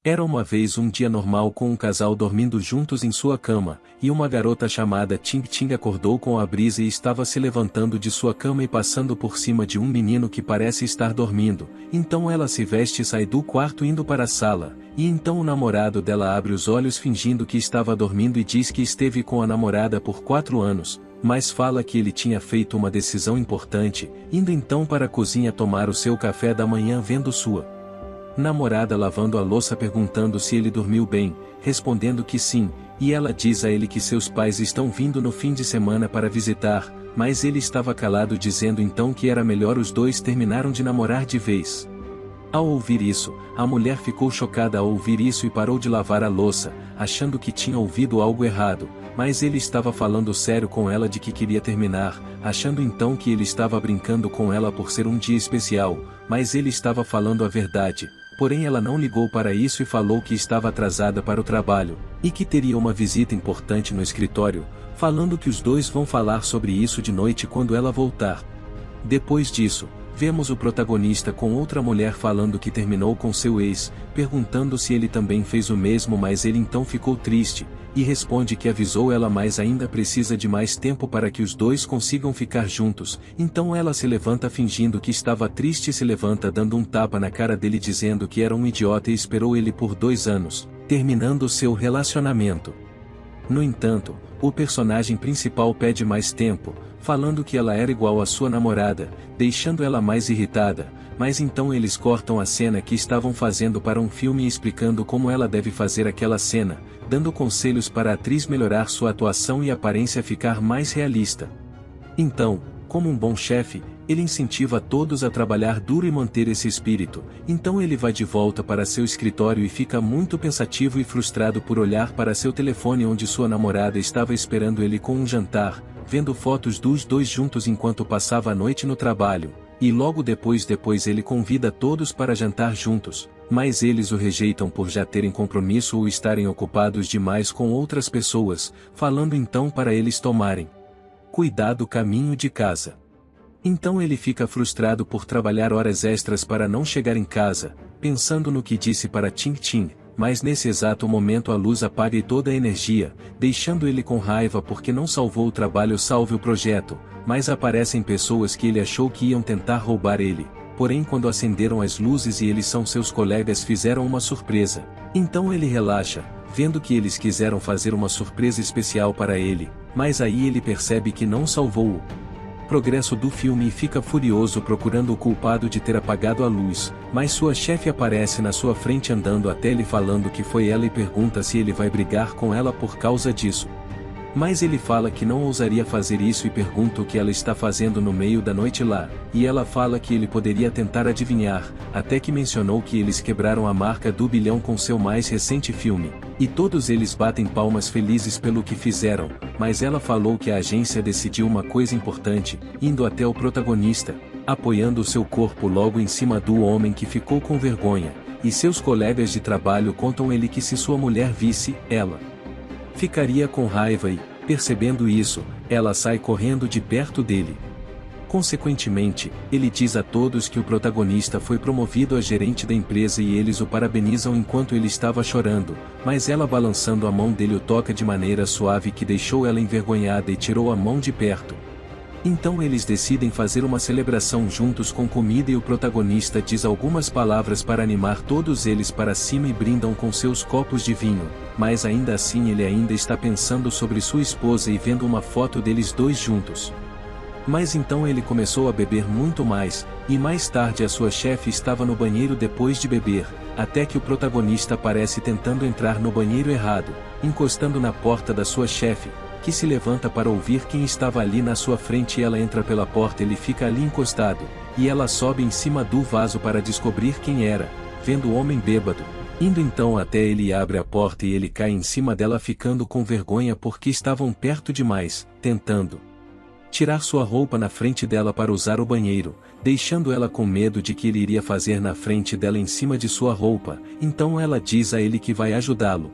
Era uma vez um dia normal com um casal dormindo juntos em sua cama, e uma garota chamada Ting Ting acordou com a brisa e estava se levantando de sua cama e passando por cima de um menino que parece estar dormindo. Então ela se veste e sai do quarto indo para a sala, e então o namorado dela abre os olhos fingindo que estava dormindo e diz que esteve com a namorada por 4 anos, mas fala que ele tinha feito uma decisão importante, indo então para a cozinha tomar o seu café da manhã vendo sua namorada lavando a louça perguntando se ele dormiu bem, respondendo que sim, e ela diz a ele que seus pais estão vindo no fim de semana para visitar, mas ele estava calado dizendo então que era melhor os dois terminaram de namorar de vez. Ao ouvir isso, a mulher ficou chocada ao ouvir isso e parou de lavar a louça, achando que tinha ouvido algo errado, mas ele estava falando sério com ela de que queria terminar, achando então que ele estava brincando com ela por ser um dia especial, mas ele estava falando a verdade. Porém ela não ligou para isso e falou que estava atrasada para o trabalho, e que teria uma visita importante no escritório, falando que os dois vão falar sobre isso de noite quando ela voltar. Depois disso, vemos o protagonista com outra mulher falando que terminou com seu ex, perguntando se ele também fez o mesmo, mas ele então ficou triste, e responde que avisou ela mas ainda precisa de mais tempo para que os dois consigam ficar juntos. Então ela se levanta fingindo que estava triste e se levanta dando um tapa na cara dele dizendo que era um idiota e esperou ele por 2 anos, terminando seu relacionamento. No entanto, o personagem principal pede mais tempo, falando que ela era igual à sua namorada, deixando ela mais irritada, mas então eles cortam a cena que estavam fazendo para um filme explicando como ela deve fazer aquela cena, dando conselhos para a atriz melhorar sua atuação e aparência ficar mais realista. Então, como um bom chefe, ele incentiva todos a trabalhar duro e manter esse espírito, então ele vai de volta para seu escritório e fica muito pensativo e frustrado por olhar para seu telefone onde sua namorada estava esperando ele com um jantar, vendo fotos dos dois juntos enquanto passava a noite no trabalho, e logo depois ele convida todos para jantar juntos, mas eles o rejeitam por já terem compromisso ou estarem ocupados demais com outras pessoas, falando então para eles tomarem cuidado caminho de casa. Então ele fica frustrado por trabalhar horas extras para não chegar em casa, pensando no que disse para Ting Ting, mas nesse exato momento a luz apaga e toda a energia, deixando ele com raiva porque não salvou o trabalho salve o projeto, mas aparecem pessoas que ele achou que iam tentar roubar ele, porém quando acenderam as luzes e eles são seus colegas fizeram uma surpresa, então ele relaxa, vendo que eles quiseram fazer uma surpresa especial para ele, mas aí ele percebe que não salvou o progresso do filme e fica furioso procurando o culpado de ter apagado a luz, mas sua chefe aparece na sua frente andando até ele falando que foi ela e pergunta se ele vai brigar com ela por causa disso. Mas ele fala que não ousaria fazer isso e pergunta o que ela está fazendo no meio da noite lá, e ela fala que ele poderia tentar adivinhar, até que mencionou que eles quebraram a marca do 1 bilhão com seu mais recente filme, e todos eles batem palmas felizes pelo que fizeram, mas ela falou que a agência decidiu uma coisa importante, indo até o protagonista, apoiando o seu corpo logo em cima do homem que ficou com vergonha, e seus colegas de trabalho contam ele que se sua mulher visse, ela ficaria com raiva e, percebendo isso, ela sai correndo de perto dele. Consequentemente, ele diz a todos que o protagonista foi promovido a gerente da empresa e eles o parabenizam enquanto ele estava chorando, mas ela balançando a mão dele o toca de maneira suave que deixou ela envergonhada e tirou a mão de perto. Então eles decidem fazer uma celebração juntos com comida e o protagonista diz algumas palavras para animar todos eles para cima e brindam com seus copos de vinho, mas ainda assim ele ainda está pensando sobre sua esposa e vendo uma foto deles dois juntos. Mas então ele começou a beber muito mais, e mais tarde a sua chefe estava no banheiro depois de beber, até que o protagonista aparece tentando entrar no banheiro errado, encostando na porta da sua chefe, que se levanta para ouvir quem estava ali na sua frente e ela entra pela porta e ele fica ali encostado, e ela sobe em cima do vaso para descobrir quem era, vendo o homem bêbado, indo então até ele e abre a porta e ele cai em cima dela ficando com vergonha porque estavam perto demais, tentando tirar sua roupa na frente dela para usar o banheiro, deixando ela com medo de que ele iria fazer na frente dela em cima de sua roupa, então ela diz a ele que vai ajudá-lo.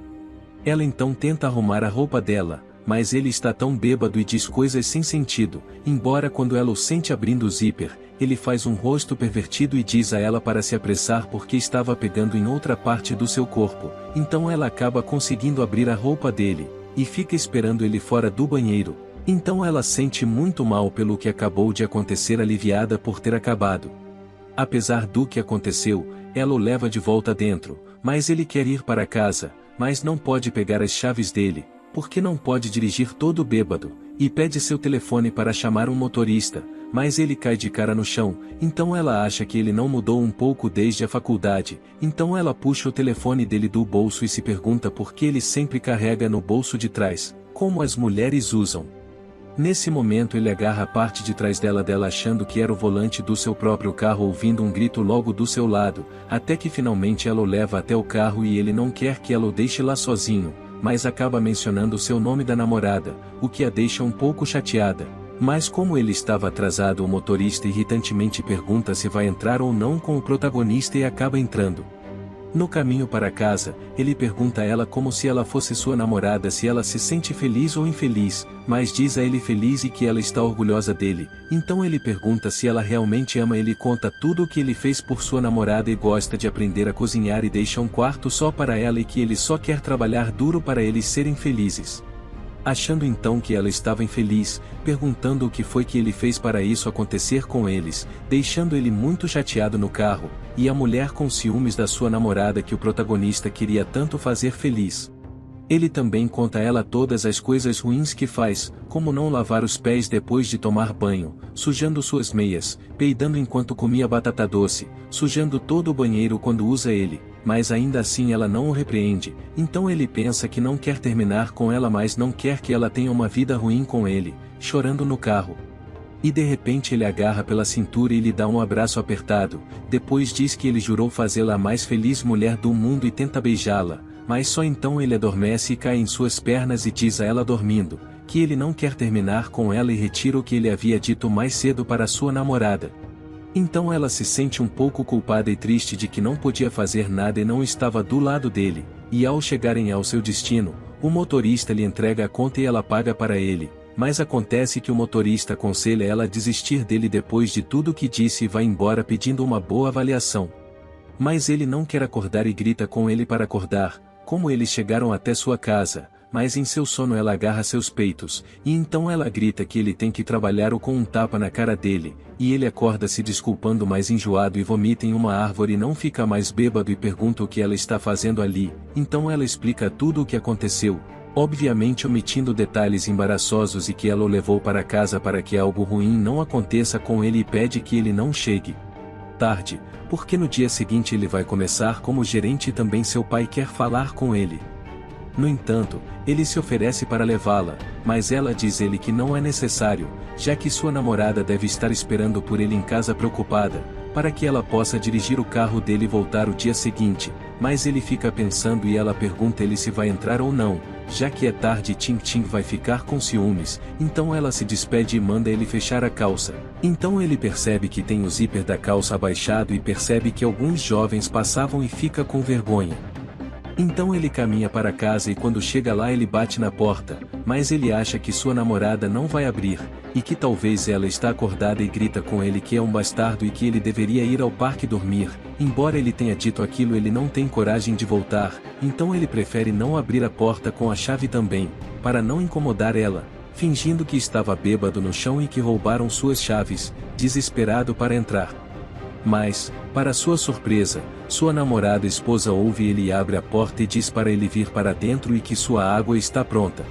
Ela então tenta arrumar a roupa dela, mas ele está tão bêbado e diz coisas sem sentido, embora quando ela o sente abrindo o zíper, ele faz um rosto pervertido e diz a ela para se apressar porque estava pegando em outra parte do seu corpo, então ela acaba conseguindo abrir a roupa dele, e fica esperando ele fora do banheiro. Então ela sente muito mal pelo que acabou de acontecer, aliviada por ter acabado. Apesar do que aconteceu, ela o leva de volta dentro, mas ele quer ir para casa, mas não pode pegar as chaves dele, porque não pode dirigir todo bêbado, e pede seu telefone para chamar um motorista, mas ele cai de cara no chão, então ela acha que ele não mudou um pouco desde a faculdade, então ela puxa o telefone dele do bolso e se pergunta por que ele sempre carrega no bolso de trás, como as mulheres usam. Nesse momento ele agarra a parte de trás dela achando que era o volante do seu próprio carro, ouvindo um grito logo do seu lado, até que finalmente ela o leva até o carro e ele não quer que ela o deixe lá sozinho, mas acaba mencionando o seu nome da namorada, o que a deixa um pouco chateada. Mas como ele estava atrasado, o motorista irritantemente pergunta se vai entrar ou não com o protagonista e acaba entrando. No caminho para casa, ele pergunta a ela como se ela fosse sua namorada se ela se sente feliz ou infeliz, mas diz a ele feliz e que ela está orgulhosa dele. Então ele pergunta se ela realmente ama ele, conta tudo o que ele fez por sua namorada e gosta de aprender a cozinhar e deixa um quarto só para ela e que ele só quer trabalhar duro para eles serem felizes. Achando então que ela estava infeliz, perguntando o que foi que ele fez para isso acontecer com eles, deixando ele muito chateado no carro, e a mulher com ciúmes da sua namorada que o protagonista queria tanto fazer feliz. Ele também conta a ela todas as coisas ruins que faz, como não lavar os pés depois de tomar banho, sujando suas meias, peidando enquanto comia batata doce, sujando todo o banheiro quando usa ele, mas ainda assim ela não o repreende, então ele pensa que não quer terminar com ela, mas não quer que ela tenha uma vida ruim com ele, chorando no carro. E de repente ele agarra pela cintura e lhe dá um abraço apertado, depois diz que ele jurou fazê-la a mais feliz mulher do mundo e tenta beijá-la, mas só então ele adormece e cai em suas pernas e diz a ela dormindo, que ele não quer terminar com ela e retira o que ele havia dito mais cedo para sua namorada. Então ela se sente um pouco culpada e triste de que não podia fazer nada e não estava do lado dele, e ao chegarem ao seu destino, o motorista lhe entrega a conta e ela paga para ele, mas acontece que o motorista aconselha ela a desistir dele depois de tudo que disse e vai embora pedindo uma boa avaliação. Mas ele não quer acordar e grita com ele para acordar, como eles chegaram até sua casa, mas em seu sono ela agarra seus peitos, e então ela grita que ele tem que trabalhar ou com um tapa na cara dele, e ele acorda se desculpando mais enjoado e vomita em uma árvore e não fica mais bêbado e pergunta o que ela está fazendo ali, então ela explica tudo o que aconteceu, obviamente omitindo detalhes embaraçosos e que ela o levou para casa para que algo ruim não aconteça com ele e pede que ele não chegue tarde, porque no dia seguinte ele vai começar como gerente e também seu pai quer falar com ele. No entanto, ele se oferece para levá-la, mas ela diz ele que não é necessário, já que sua namorada deve estar esperando por ele em casa preocupada, para que ela possa dirigir o carro dele e voltar o dia seguinte, mas ele fica pensando e ela pergunta ele se vai entrar ou não, já que é tarde e Tim Tim vai ficar com ciúmes, então ela se despede e manda ele fechar a calça. Então ele percebe que tem o zíper da calça abaixado e percebe que alguns jovens passavam e fica com vergonha. Então ele caminha para casa e quando chega lá ele bate na porta, mas ele acha que sua namorada não vai abrir, e que talvez ela está acordada e grita com ele que é um bastardo e que ele deveria ir ao parque dormir. Embora ele tenha dito aquilo, ele não tem coragem de voltar, então ele prefere não abrir a porta com a chave também, para não incomodar ela, fingindo que estava bêbado no chão e que roubaram suas chaves, desesperado para entrar. Mas, para sua surpresa, sua namorada esposa ouve ele e abre a porta e diz para ele vir para dentro e que sua água está pronta.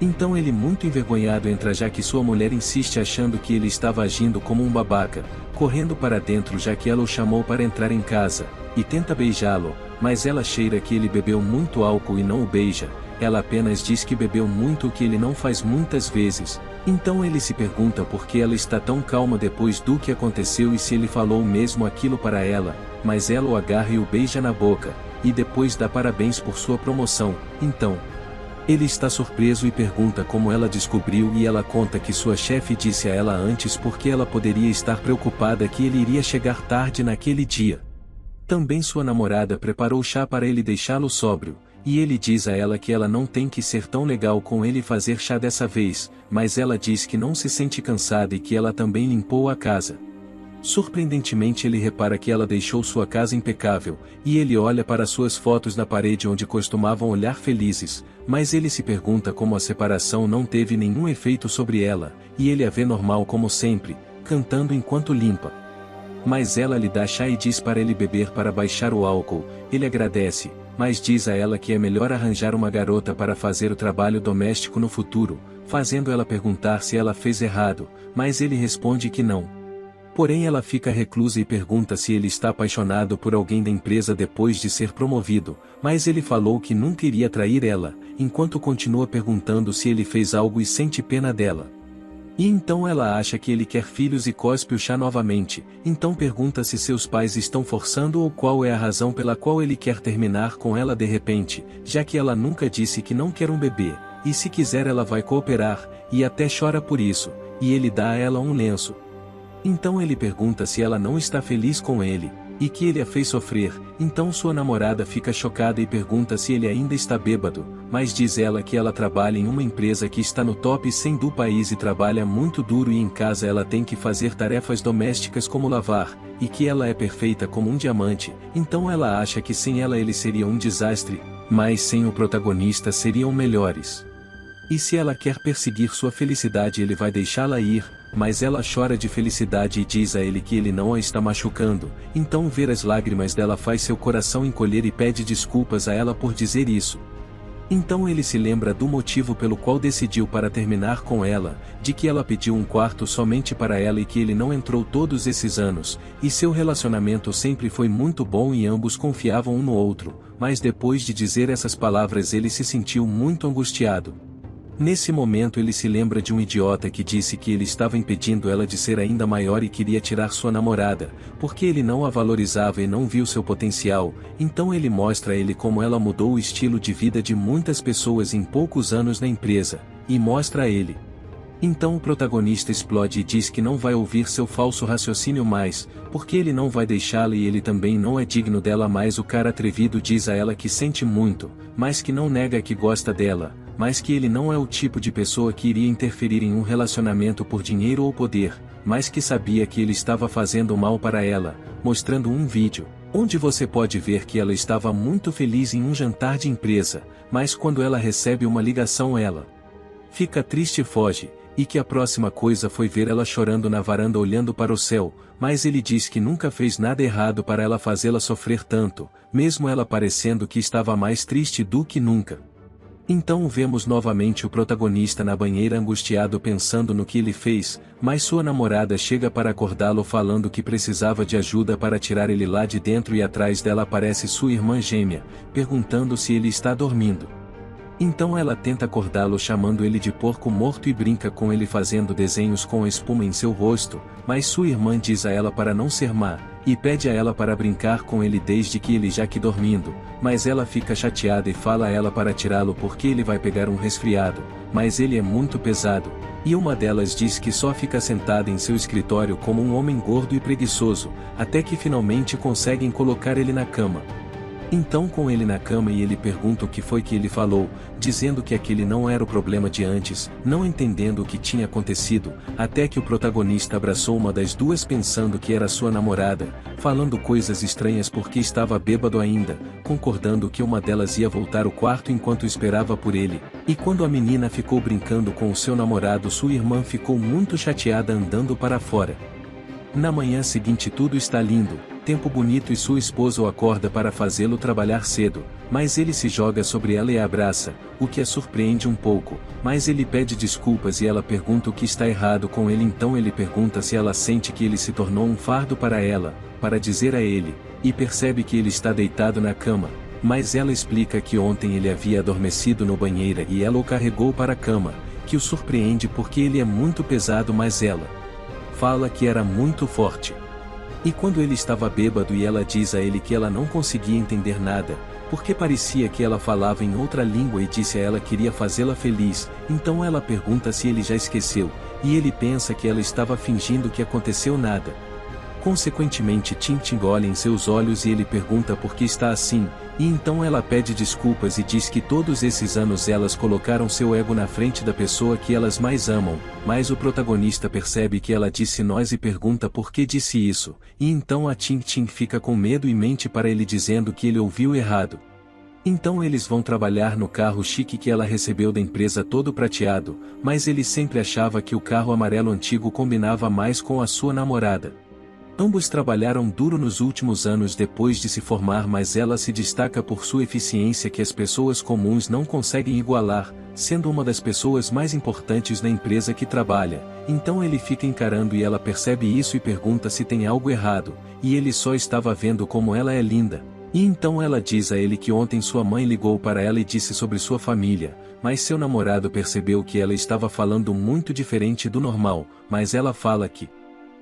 Então ele muito envergonhado entra já que sua mulher insiste achando que ele estava agindo como um babaca, correndo para dentro já que ela o chamou para entrar em casa, e tenta beijá-lo, mas ela cheira que ele bebeu muito álcool e não o beija, ela apenas diz que bebeu muito o que ele não faz muitas vezes. Então ele se pergunta por que ela está tão calma depois do que aconteceu e se ele falou mesmo aquilo para ela, mas ela o agarra e o beija na boca, e depois dá parabéns por sua promoção. Então, ele está surpreso e pergunta como ela descobriu e ela conta que sua chefe disse a ela antes porque ela poderia estar preocupada que ele iria chegar tarde naquele dia. Também sua namorada preparou chá para ele deixá-lo sóbrio, e ele diz a ela que ela não tem que ser tão legal com ele e fazer chá dessa vez, mas ela diz que não se sente cansada e que ela também limpou a casa. Surpreendentemente ele repara que ela deixou sua casa impecável, e ele olha para suas fotos na parede onde costumavam olhar felizes, mas ele se pergunta como a separação não teve nenhum efeito sobre ela, e ele a vê normal como sempre, cantando enquanto limpa. Mas ela lhe dá chá e diz para ele beber para baixar o álcool, ele agradece, mas diz a ela que é melhor arranjar uma garota para fazer o trabalho doméstico no futuro, fazendo ela perguntar se ela fez errado, mas ele responde que não. Porém ela fica reclusa e pergunta se ele está apaixonado por alguém da empresa depois de ser promovido, mas ele falou que nunca iria trair ela, enquanto continua perguntando se ele fez algo e sente pena dela. E então ela acha que ele quer filhos e cospe o chá novamente, então pergunta se seus pais estão forçando ou qual é a razão pela qual ele quer terminar com ela de repente, já que ela nunca disse que não quer um bebê, e se quiser ela vai cooperar, e até chora por isso, e ele dá a ela um lenço. Então ele pergunta se ela não está feliz com ele, e que ele a fez sofrer, então sua namorada fica chocada e pergunta se ele ainda está bêbado, mas diz ela que ela trabalha em uma empresa que está no top 100 do país e trabalha muito duro e em casa ela tem que fazer tarefas domésticas como lavar, e que ela é perfeita como um diamante, então ela acha que sem ela ele seria um desastre, mas sem o protagonista seriam melhores. E se ela quer perseguir sua felicidade ele vai deixá-la ir, mas ela chora de felicidade e diz a ele que ele não a está machucando, então ver as lágrimas dela faz seu coração encolher e pede desculpas a ela por dizer isso. Então ele se lembra do motivo pelo qual decidiu para terminar com ela, de que ela pediu um quarto somente para ela e que ele não entrou todos esses anos, e seu relacionamento sempre foi muito bom e ambos confiavam um no outro, mas depois de dizer essas palavras ele se sentiu muito angustiado. Nesse momento ele se lembra de um idiota que disse que ele estava impedindo ela de ser ainda maior e queria tirar sua namorada, porque ele não a valorizava e não viu seu potencial, então ele mostra a ele como ela mudou o estilo de vida de muitas pessoas em poucos anos na empresa, e mostra a ele. Então o protagonista explode e diz que não vai ouvir seu falso raciocínio mais, porque ele não vai deixá-la e ele também não é digno dela mais. O cara atrevido diz a ela que sente muito, mas que não nega que gosta dela, mas que ele não é o tipo de pessoa que iria interferir em um relacionamento por dinheiro ou poder, mas que sabia que ele estava fazendo mal para ela, mostrando um vídeo, onde você pode ver que ela estava muito feliz em um jantar de empresa, mas quando ela recebe uma ligação ela fica triste e foge, e que a próxima coisa foi ver ela chorando na varanda olhando para o céu, mas ele diz que nunca fez nada errado para ela fazê-la sofrer tanto, mesmo ela parecendo que estava mais triste do que nunca. Então vemos novamente o protagonista na banheira angustiado pensando no que ele fez, mas sua namorada chega para acordá-lo falando que precisava de ajuda para tirar ele lá de dentro e atrás dela aparece sua irmã gêmea, perguntando se ele está dormindo. Então ela tenta acordá-lo chamando ele de porco morto e brinca com ele fazendo desenhos com espuma em seu rosto, mas sua irmã diz a ela para não ser má, e pede a ela para brincar com ele desde que ele já que dormindo, mas ela fica chateada e fala a ela para tirá-lo porque ele vai pegar um resfriado, mas ele é muito pesado, e uma delas diz que só fica sentada em seu escritório como um homem gordo e preguiçoso, até que finalmente conseguem colocar ele na cama. Então com ele na cama e ele pergunta o que foi que ele falou, dizendo que aquele não era o problema de antes, não entendendo o que tinha acontecido, até que o protagonista abraçou uma das duas pensando que era sua namorada, falando coisas estranhas porque estava bêbado ainda, concordando que uma delas ia voltar ao quarto enquanto esperava por ele, e quando a menina ficou brincando com o seu namorado sua irmã ficou muito chateada andando para fora. Na manhã seguinte tudo está lindo, tempo bonito e sua esposa o acorda para fazê-lo trabalhar cedo, mas ele se joga sobre ela e a abraça, o que a surpreende um pouco, mas ele pede desculpas e ela pergunta o que está errado com ele então ele pergunta se ela sente que ele se tornou um fardo para ela, para dizer a ele, e percebe que ele está deitado na cama, mas ela explica que ontem ele havia adormecido no banheiro e ela o carregou para a cama, que o surpreende porque ele é muito pesado mas ela fala que era muito forte. E quando ele estava bêbado e ela diz a ele que ela não conseguia entender nada, porque parecia que ela falava em outra língua e disse a ela que queria fazê-la feliz, então ela pergunta se ele já esqueceu, e ele pensa que ela estava fingindo que aconteceu nada. Consequentemente Ting Ting olha em seus olhos e ele pergunta por que está assim, e então ela pede desculpas e diz que todos esses anos elas colocaram seu ego na frente da pessoa que elas mais amam, mas o protagonista percebe que ela disse nós e pergunta por que disse isso, e então a Ting Ting fica com medo e mente para ele dizendo que ele ouviu errado. Então eles vão trabalhar no carro chique que ela recebeu da empresa todo prateado, mas ele sempre achava que o carro amarelo antigo combinava mais com a sua namorada. Ambos trabalharam duro nos últimos anos depois de se formar, mas ela se destaca por sua eficiência que as pessoas comuns não conseguem igualar, sendo uma das pessoas mais importantes na empresa que trabalha. Então ele fica encarando e ela percebe isso e pergunta se tem algo errado, e ele só estava vendo como ela é linda. E então ela diz a ele que ontem sua mãe ligou para ela e disse sobre sua família, mas seu namorado percebeu que ela estava falando muito diferente do normal, mas ela fala que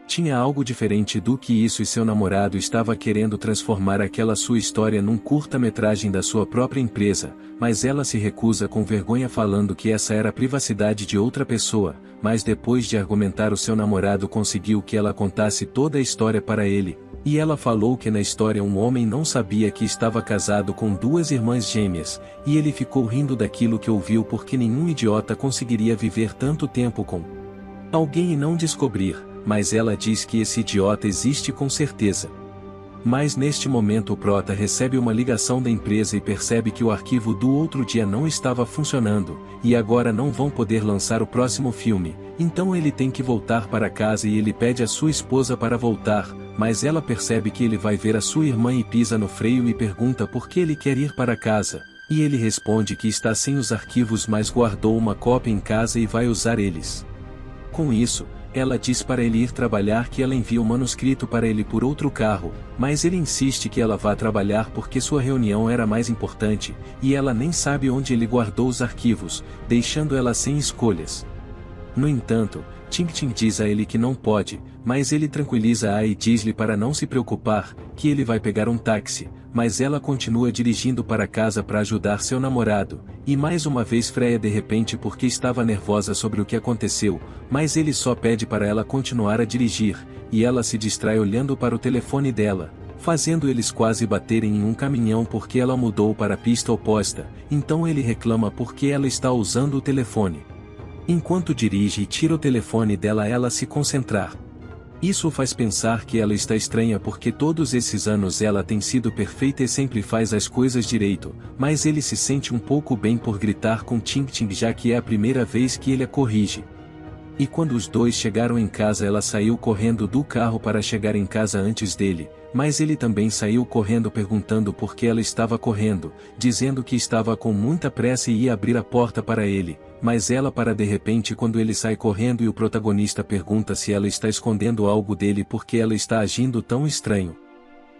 tinha algo diferente do que isso e seu namorado estava querendo transformar aquela sua história num curta-metragem da sua própria empresa, mas ela se recusa com vergonha falando que essa era a privacidade de outra pessoa, mas depois de argumentar o seu namorado conseguiu que ela contasse toda a história para ele, e ela falou que na história um homem não sabia que estava casado com duas irmãs gêmeas, e ele ficou rindo daquilo que ouviu porque nenhum idiota conseguiria viver tanto tempo com alguém e não descobrir. Mas ela diz que esse idiota existe com certeza. Mas neste momento o prota recebe uma ligação da empresa e percebe que o arquivo do outro dia não estava funcionando, e agora não vão poder lançar o próximo filme, então ele tem que voltar para casa e ele pede a sua esposa para voltar, mas ela percebe que ele vai ver a sua irmã e pisa no freio e pergunta por que ele quer ir para casa, e ele responde que está sem os arquivos mas guardou uma cópia em casa e vai usar eles. Com isso, ela diz para ele ir trabalhar que ela envia o manuscrito para ele por outro carro, mas ele insiste que ela vá trabalhar porque sua reunião era mais importante, e ela nem sabe onde ele guardou os arquivos, deixando ela sem escolhas. No entanto, Ting Ting diz a ele que não pode, mas ele tranquiliza-a e diz-lhe para não se preocupar, que ele vai pegar um táxi, mas ela continua dirigindo para casa para ajudar seu namorado, e mais uma vez freia de repente porque estava nervosa sobre o que aconteceu, mas ele só pede para ela continuar a dirigir, e ela se distrai olhando para o telefone dela, fazendo eles quase baterem em um caminhão porque ela mudou para a pista oposta, então ele reclama porque ela está usando o telefone. Enquanto dirige e tira o telefone dela ela se concentrar. Isso faz pensar que ela está estranha porque todos esses anos ela tem sido perfeita e sempre faz as coisas direito, mas ele se sente um pouco bem por gritar com Ting Ting já que é a primeira vez que ele a corrige. E quando os dois chegaram em casa ela saiu correndo do carro para chegar em casa antes dele, mas ele também saiu correndo perguntando por que ela estava correndo, dizendo que estava com muita pressa e ia abrir a porta para ele, mas ela para de repente quando ele sai correndo e o protagonista pergunta se ela está escondendo algo dele porque ela está agindo tão estranho.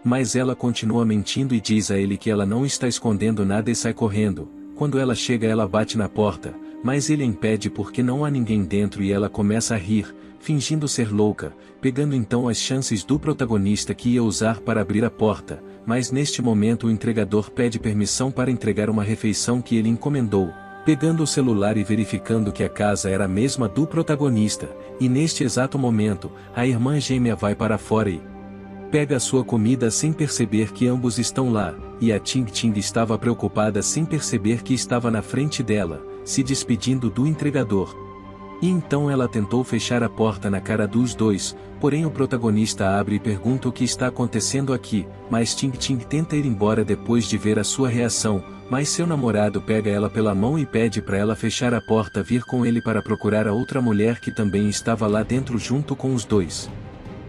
Mas ela continua mentindo e diz a ele que ela não está escondendo nada e sai correndo. Quando ela chega ela bate na porta, mas ele a impede porque não há ninguém dentro e ela começa a rir, fingindo ser louca, pegando então as chances do protagonista que ia usar para abrir a porta, mas neste momento o entregador pede permissão para entregar uma refeição que ele encomendou, pegando o celular e verificando que a casa era a mesma do protagonista, e neste exato momento, a irmã gêmea vai para fora e pega a sua comida sem perceber que ambos estão lá, e a Ting Ting estava preocupada sem perceber que estava na frente dela, se despedindo do entregador. E então ela tentou fechar a porta na cara dos dois, porém o protagonista abre e pergunta o que está acontecendo aqui, mas Ting Ting tenta ir embora depois de ver a sua reação, mas seu namorado pega ela pela mão e pede para ela fechar a porta vir com ele para procurar a outra mulher que também estava lá dentro junto com os dois.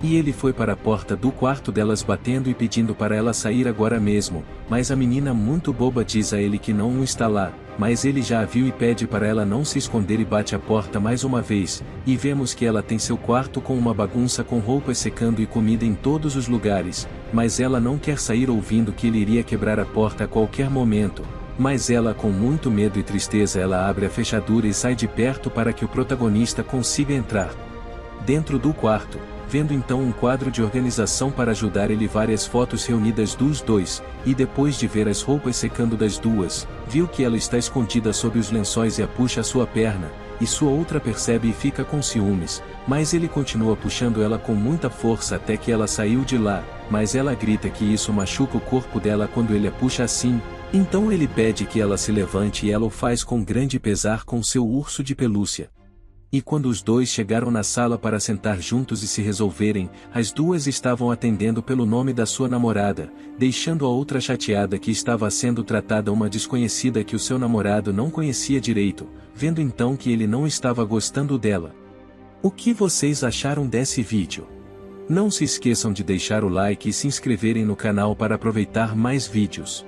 E ele foi para a porta do quarto delas batendo e pedindo para ela sair agora mesmo, mas a menina muito boba diz a ele que não está lá, mas ele já a viu e pede para ela não se esconder e bate a porta mais uma vez, e vemos que ela tem seu quarto com uma bagunça com roupas secando e comida em todos os lugares, mas ela não quer sair ouvindo que ele iria quebrar a porta a qualquer momento, mas ela com muito medo e tristeza ela abre a fechadura e sai de perto para que o protagonista consiga entrar. Dentro do quarto, vendo então um quadro de organização para ajudar ele, várias fotos reunidas dos dois, e depois de ver as roupas secando das duas, viu que ela está escondida sob os lençóis e a puxa a sua perna, e sua outra percebe e fica com ciúmes, mas ele continua puxando ela com muita força até que ela saiu de lá, mas ela grita que isso machuca o corpo dela quando ele a puxa assim, então ele pede que ela se levante e ela o faz com grande pesar com seu urso de pelúcia. E quando os dois chegaram na sala para sentar juntos e se resolverem, as duas estavam atendendo pelo nome da sua namorada, deixando a outra chateada que estava sendo tratada uma desconhecida que o seu namorado não conhecia direito, vendo então que ele não estava gostando dela. O que vocês acharam desse vídeo? Não se esqueçam de deixar o like e se inscreverem no canal para aproveitar mais vídeos.